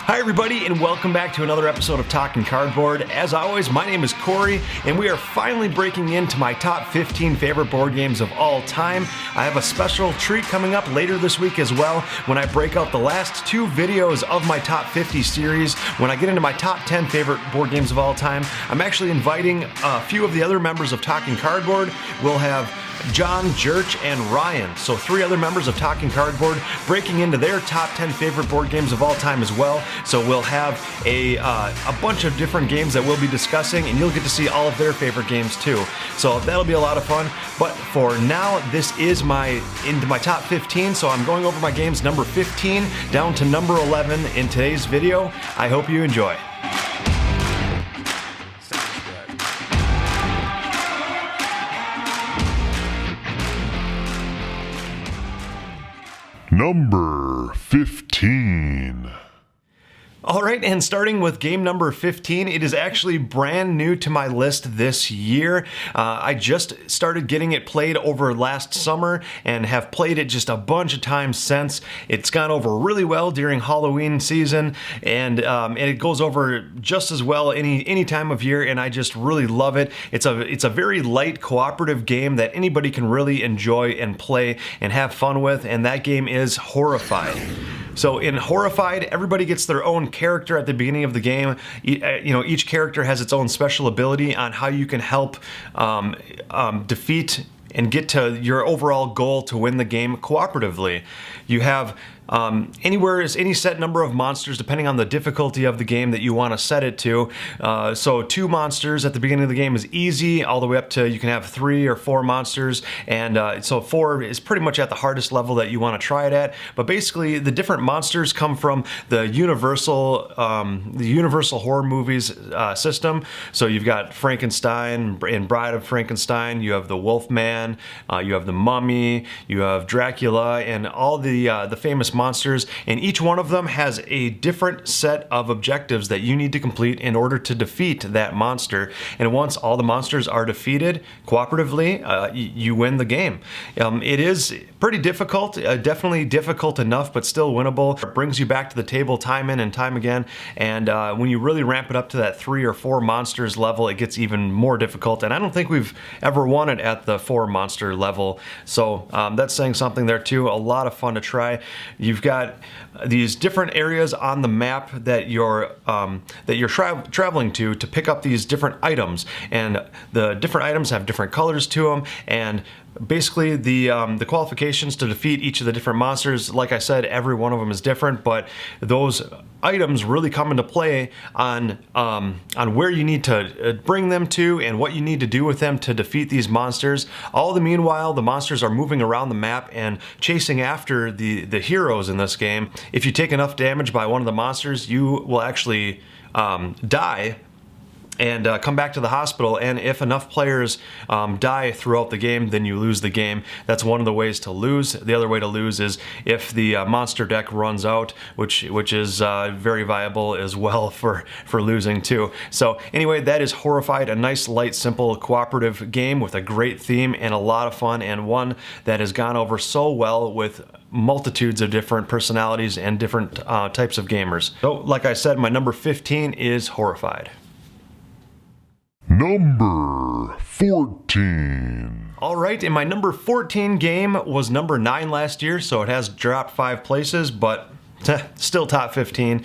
Hi everybody, and welcome back to another episode of Talking Cardboard. As always, my name is Cory, and we are finally breaking into my top 15 favorite board games of all time. I have a special treat coming up later this week as well, when I break out the last two videos of my top 50 series. When I get into my top 10 favorite board games of all time, I'm actually inviting a few of the other members of Talking Cardboard. We'll have John, Jerch, and Ryan. So 3 other members of Talking Cardboard breaking into their top 10 favorite board games of all time as well. So we'll have a bunch of different games that we'll be discussing, and you'll get to see all of their favorite games too. So that'll be a lot of fun. But for now, this is into my top 15. So I'm going over my games number 15 down to number 11 in today's video. I hope you enjoy. Number 15. All right, and starting with game number 15, it is actually brand new to my list this year. I just started getting it played over last summer and have played it just a bunch of times since. It's gone over really well during Halloween season, and it goes over just as well any time of year, and I just really love it. It's a very light cooperative game that anybody can really enjoy and play and have fun with, and that game is Horrified. So in Horrified, everybody gets their own character at the beginning of the game. Each character has its own special ability on how you can help defeat and get to your overall goal to win the game cooperatively. You have any set number of monsters depending on the difficulty of the game that you want to set it to. So 2 monsters at the beginning of the game is easy, all the way up to you can have 3 or 4 monsters, and so 4 is pretty much at the hardest level that you want to try it at. But basically, the different monsters come from the Universal horror movies system. So you've got Frankenstein and Bride of Frankenstein. You have the Wolfman. You have the Mummy. You have Dracula, and all the famous monsters, and each one of them has a different set of objectives that you need to complete in order to defeat that monster. And once all the monsters are defeated cooperatively, you win the game. It is pretty difficult, definitely difficult enough, but still winnable. It brings you back to the table time in and time again, and when you really ramp it up to that 3 or 4 monsters level, it gets even more difficult, and I don't think we've ever won it at the 4 monster level, so that's saying something there too. A lot of fun to try. You've got these different areas on the map that you're traveling to pick up these different items, and the different items have different colors to them, and basically the qualifications to defeat each of the different monsters, like I said, every one of them is different, but those items really come into play on where you need to bring them to and what you need to do with them to defeat these monsters. All the meanwhile, the monsters are moving around the map and chasing after the heroes in this game. If you take enough damage by one of the monsters, you will actually die and come back to the hospital, and if enough players die throughout the game, then you lose the game. That's one of the ways to lose. The other way to lose is if the monster deck runs out, which is very viable as well for losing too. So anyway, that is Horrified, a nice, light, simple, cooperative game with a great theme and a lot of fun, and one that has gone over so well with multitudes of different personalities and different types of gamers. So like I said, my number 15 is Horrified. Number 14. All right, and my number 14 game was number 9 last year, so it has dropped 5 places, but still top 15.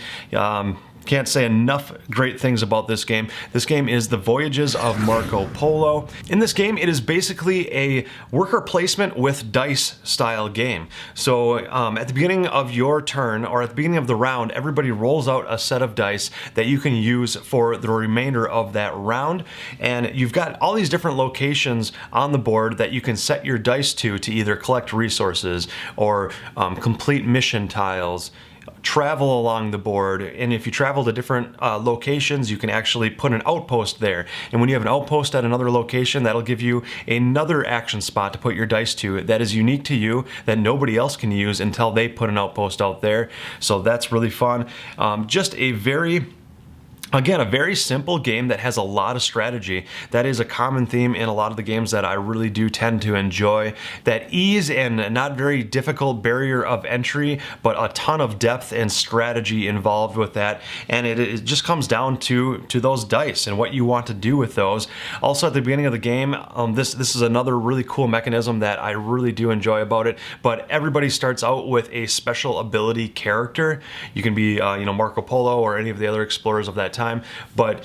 Can't say enough great things about this game. This game is The Voyages of Marco Polo. In this game, it is basically a worker placement with dice style game. So at the beginning of your turn, or at the beginning of the round, everybody rolls out a set of dice that you can use for the remainder of that round. And you've got all these different locations on the board that you can set your dice to either collect resources or complete mission tiles, travel along the board, and if you travel to different locations, you can actually put an outpost there. And when you have an outpost at another location, that'll give you another action spot to put your dice to that is unique to you, that nobody else can use until they put an outpost out there. So that's really fun. Just a very Again, a very simple game that has a lot of strategy. That is a common theme in a lot of the games that I really do tend to enjoy. That ease and not very difficult barrier of entry, but a ton of depth and strategy involved with that. And it just comes down to those dice and what you want to do with those. Also, at the beginning of the game, this is another really cool mechanism that I really do enjoy about it. But everybody starts out with a special ability character. You can be, Marco Polo or any of the other explorers of that time. But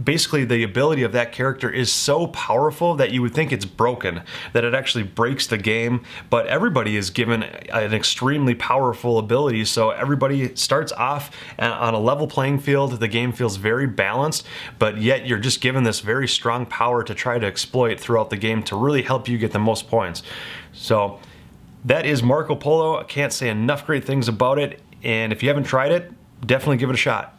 basically the ability of that character is so powerful that you would think it's broken, that it actually breaks the game. But everybody is given an extremely powerful ability, so everybody starts off on a level playing field. The game feels very balanced, but yet you're just given this very strong power to try to exploit throughout the game to really help you get the most points. So that is Marco Polo. I can't say enough great things about it, and if you haven't tried it, definitely give it a shot.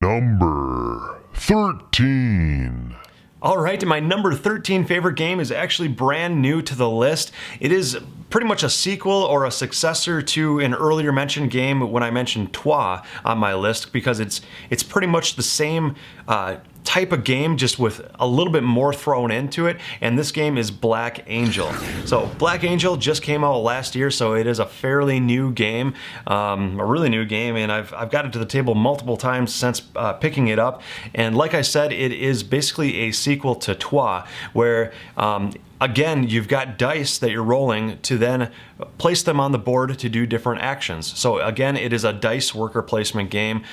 Number 13. All right, and my number 13 favorite game is actually brand new to the list. It is pretty much a sequel or a successor to an earlier mentioned game when I mentioned Trois on my list, because it's pretty much the same type of game, just with a little bit more thrown into it, and this game is Black Angel. So Black Angel just came out last year, so it is a fairly new game, a really new game, and I've got it to the table multiple times since picking it up. And like I said, it is basically a sequel to Trois, where again, you've got dice that you're rolling to then place them on the board to do different actions. So again, it is a dice worker placement game.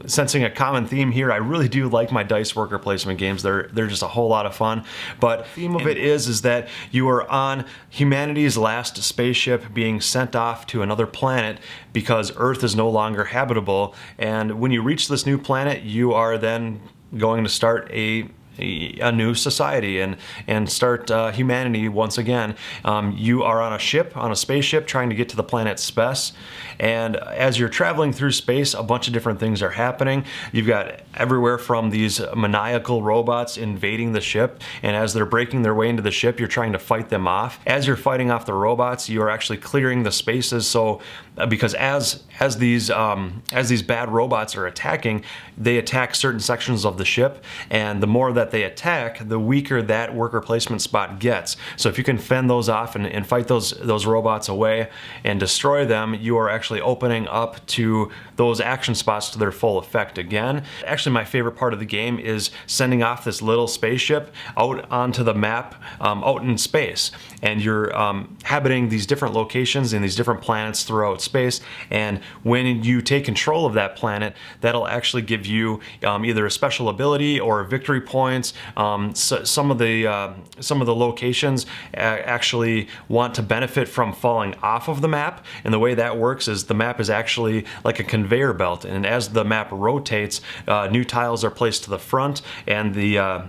Sensing a common theme here, I really do like my dice worker placement games. They're just a whole lot of fun. But the theme of it is that you are on humanity's last spaceship being sent off to another planet because Earth is no longer habitable. And when you reach this new planet, you are then going to start a new society and start humanity once again. You are on a ship, on a spaceship, trying to get to the planet Spess, and as you're traveling through space, a bunch of different things are happening. You've got everywhere from these maniacal robots invading the ship, and as they're breaking their way into the ship, you're trying to fight them off. As you're fighting off the robots, you are actually clearing the spaces, so because as these bad robots are attacking, they attack certain sections of the ship, and the more that they attack, the weaker that worker placement spot gets. So if you can fend those off and fight those robots away and destroy them, you are actually opening up to those action spots to their full effect again. Actually, my favorite part of the game is sending off this little spaceship out onto the map, out in space, and you're habiting these different locations in these different planets throughout space. And when you take control of that planet, that'll actually give you either a special ability or victory points. So some of the locations actually want to benefit from falling off of the map, and the way that works is the map is actually like a conveyor belt, and as the map rotates, new tiles are placed to the front, and the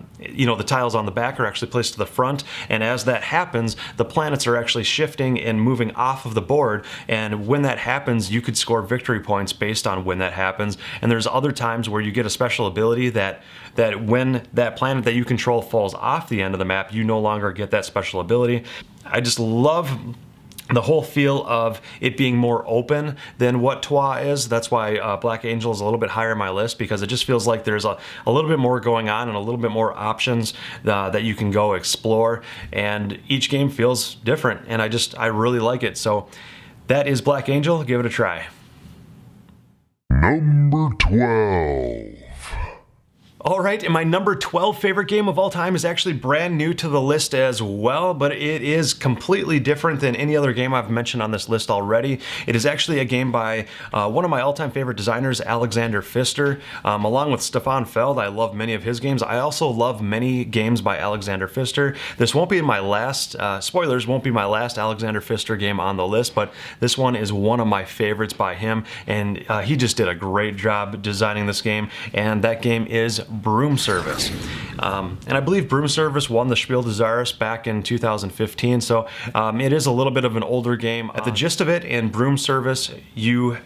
tiles on the back are actually placed to the front, and as that happens, the planets are actually shifting and moving off of the board, and when that happens, you could score victory points based on when that happens. And there's other times where you get a special ability that when that planet that you control falls off the end of the map, you no longer get that special ability. I just love the whole feel of it being more open than what Trois is. That's why Black Angel is a little bit higher on my list, because it just feels like there's a little bit more going on and a little bit more options that you can go explore, and each game feels different, and I really like it. So that is Black Angel. Give it a try. Number 12. All right, and my number 12 favorite game of all time is actually brand new to the list as well, but it is completely different than any other game I've mentioned on this list already. It is actually a game by one of my all-time favorite designers, Alexander Pfister. Along with Stefan Feld, I love many of his games. I also love many games by Alexander Pfister. This won't be my last, spoilers, won't be my last Alexander Pfister game on the list, but this one is one of my favorites by him, and he just did a great job designing this game, and that game is Broom Service. And I believe Broom Service won the Spiel des Jahres back in 2015, so it is a little bit of an older game. At the gist of it, in Broom Service, you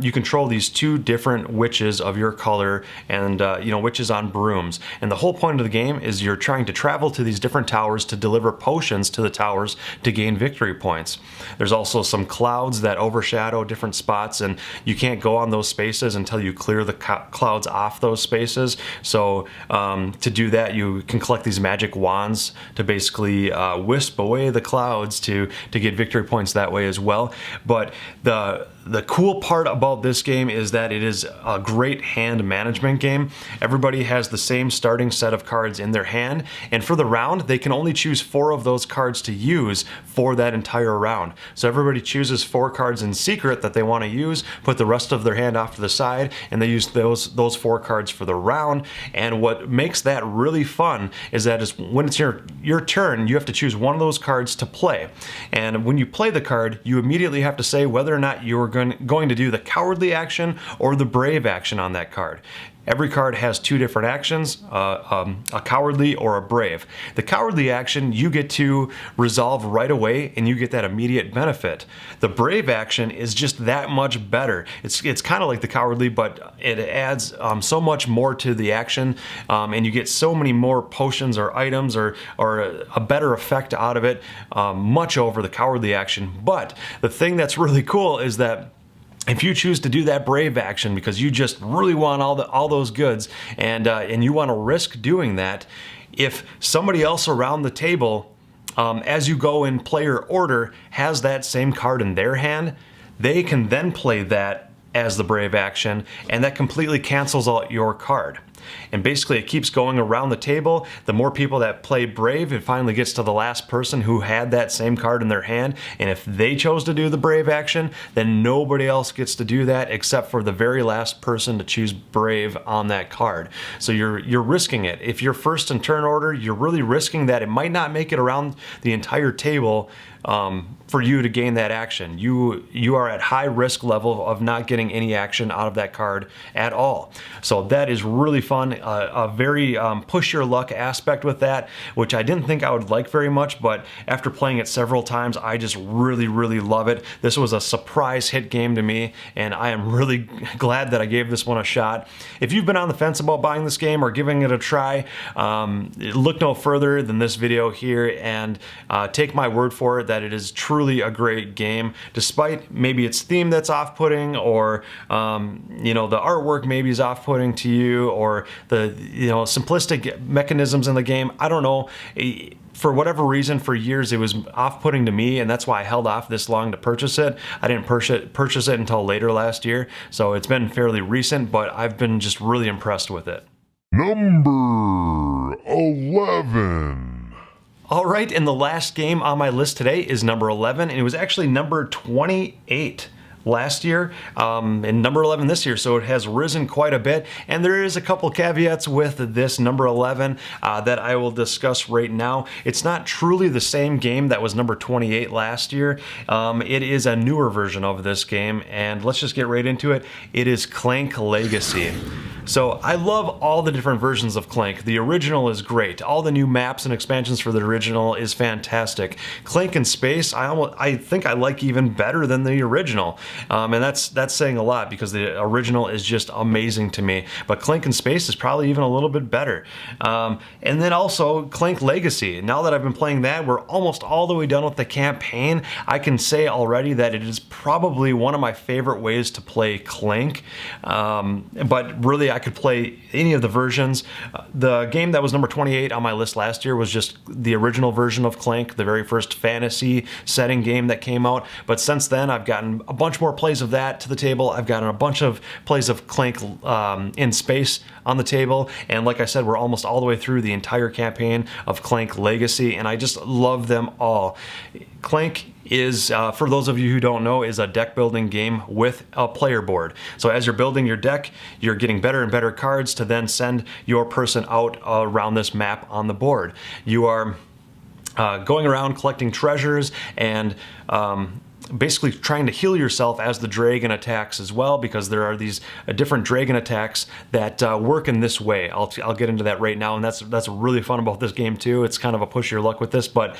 you control these 2 different witches of your color, and witches on brooms. And the whole point of the game is you're trying to travel to these different towers to deliver potions to the towers to gain victory points. There's also some clouds that overshadow different spots, and you can't go on those spaces until you clear the clouds off those spaces. So to do that, you can collect these magic wands to basically wisp away the clouds to get victory points that way as well. But the cool part about this game is that it is a great hand management game. Everybody has the same starting set of cards in their hand, and for the round, they can only choose 4 of those cards to use for that entire round. So everybody chooses 4 cards in secret that they want to use, put the rest of their hand off to the side, and they use those 4 cards for the round. And what makes that really fun is that when it's your turn, you have to choose one of those cards to play. And when you play the card, you immediately have to say whether or not you're going to do the cowardly action or the brave action on that card. Every card has 2 different actions, a cowardly or a brave. The cowardly action you get to resolve right away, and you get that immediate benefit. The brave action is just that much better. It's kind of like the cowardly, but it adds so much more to the action, and you get so many more potions or items or a better effect out of it, much over the cowardly action. But the thing that's really cool is that if you choose to do that brave action because you just really want all those goods, and you want to risk doing that, if somebody else around the table, as you go in player order, has that same card in their hand, they can then play that as the brave action, and that completely cancels out your card. And basically it keeps going around the table. The more people that play brave, it finally gets to the last person who had that same card in their hand, and if they chose to do the brave action, then nobody else gets to do that except for the very last person to choose brave on that card. So you're risking it. If you're first in turn order, you're really risking that it might not make it around the entire table for you to gain that action. You are at high risk level of not getting any action out of that card at all. So that is really fun. A very push your luck aspect with that, which I didn't think I would like very much, but after playing it several times, I just really love it. This was a surprise hit game to me, and I am really glad that I gave this one a shot. If you've been on the fence about buying this game or giving it a try, look no further than this video here, and take my word for it that it is truly a great game, despite maybe its theme that's off-putting, or the artwork maybe is off-putting to you, or the simplistic mechanisms in the game. I don't know. For whatever reason, for years it was off-putting to me, and that's why I held off this long to purchase it. I didn't purchase it until later last year, so it's been fairly recent, but I've been just really impressed with it. Number 11. All right, and the last game on my list today is number 11, and it was actually number 28 last year, and number 11 this year, so it has risen quite a bit. And there is a couple caveats with this number 11 that I will discuss right now. It's not truly the same game that was number 28 last year. It is a newer version of this game, and let's just get right into it. It is Clank Legacy. So I love all the different versions of Clank. The original is great. All the new maps and expansions for the original is fantastic. Clank in Space, I think I like even better than the original. And that's saying a lot, because the original is just amazing to me. But Clank in Space is probably even a little bit better. And then also Clank Legacy. Now that I've been playing that, we're almost all the way done with the campaign. I can say already that it is probably one of my favorite ways to play Clank. But really, I could play any of the versions. The game that was number 28 on my list last year was just the original version of Clank, the very first fantasy setting game that came out. But since then, I've gotten a bunch more plays of that to the table. I've gotten a bunch of plays of Clank in Space on the table. And like I said, we're almost all the way through the entire campaign of Clank Legacy, and I just love them all. Clank is, for those of you who don't know, is a deck building game with a player board. So as you're building your deck, you're getting better and better cards to then send your person out around this map on the board. You are going around collecting treasures and basically trying to heal yourself as the dragon attacks as well, because there are these different dragon attacks that work in this way. I'll get into that right now, and that's really fun about this game too. It's kind of a push your luck with this, but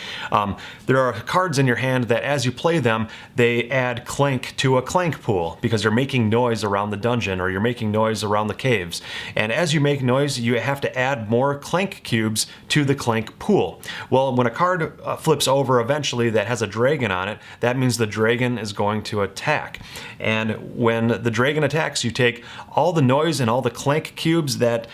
there are cards in your hand that as you play them, they add clank to a clank pool because you're making noise around the dungeon or you're making noise around the caves. And as you make noise, you have to add more clank cubes to the clank pool. Well, when a card flips over eventually that has a dragon on it, that means the dragon is going to attack. And when the dragon attacks, you take all the noise and all the clank cubes that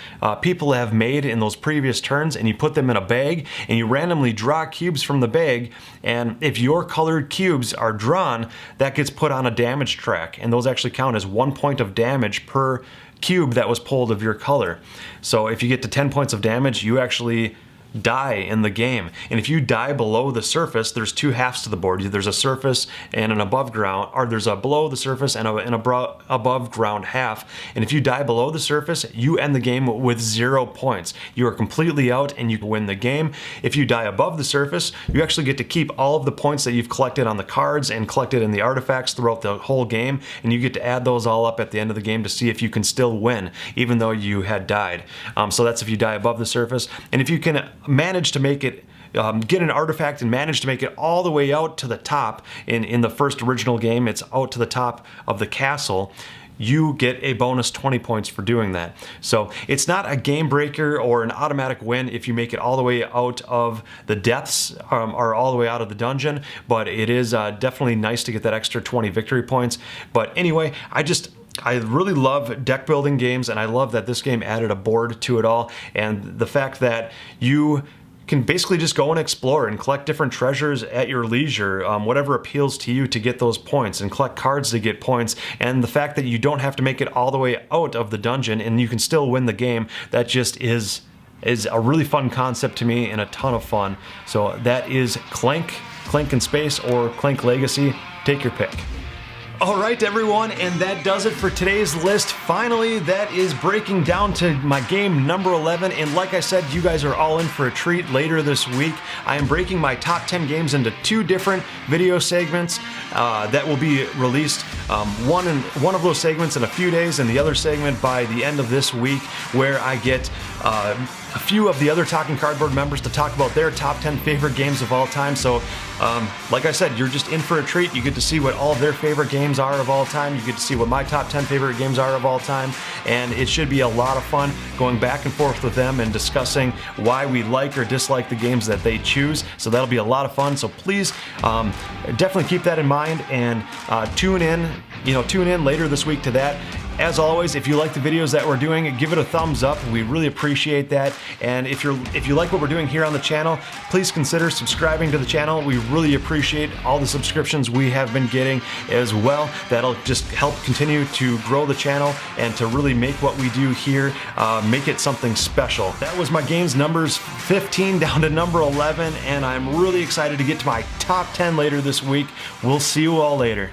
people have made in those previous turns, and you put them in a bag, and you randomly draw cubes from the bag, and if your colored cubes are drawn, that gets put on a damage track, and those actually count as 1 point of damage per cube that was pulled of your color. So if you get to 10 points of damage, you actually die in the game. And if you die below the surface, there's two halves to the board. There's a surface and an above ground, or there's a below the surface and an above ground half. And if you die below the surface, you end the game with 0 points. You are completely out and you win the game. If you die above the surface, you actually get to keep all of the points that you've collected on the cards and collected in the artifacts throughout the whole game, and you get to add those all up at the end of the game to see if you can still win, even though you had died. So that's if you die above the surface. And if you can manage to make it, get an artifact and manage to make it all the way out to the top, in the first original game, it's out to the top of the castle, you get a bonus 20 points for doing that. So it's not a game breaker or an automatic win if you make it all the way out of the depths or all the way out of the dungeon, but it is definitely nice to get that extra 20 victory points. But anyway, I really love deck building games, and I love that this game added a board to it all, and the fact that you can basically just go and explore and collect different treasures at your leisure, whatever appeals to you to get those points, and collect cards to get points, and the fact that you don't have to make it all the way out of the dungeon and you can still win the game, that just is a really fun concept to me and a ton of fun. So that is Clank in Space, or Clank Legacy. Take your pick. All right, everyone, and that does it for today's list. Finally, that is breaking down to my game number 11, and like I said, you guys are all in for a treat later this week. I am breaking my top 10 games into 2 different video segments that will be released, one of those segments in a few days, and the other segment by the end of this week, where I get a few of the other Talking Cardboard members to talk about their top 10 favorite games of all time. So, like I said, you're just in for a treat. You get to see what all of their favorite games are of all time. You get to see what my top 10 favorite games are of all time. And it should be a lot of fun going back and forth with them and discussing why we like or dislike the games that they choose. So that'll be a lot of fun. So please definitely keep that in mind, and tune in later this week to that. As always, if you like the videos that we're doing, give it a thumbs up. We really appreciate that. And if you like what we're doing here on the channel, please consider subscribing to the channel. We really appreciate all the subscriptions we have been getting as well. That'll just help continue to grow the channel and to really make what we do here, make it something special. That was my games numbers 15 down to number 11, and I'm really excited to get to my top 10 later this week. We'll see you all later.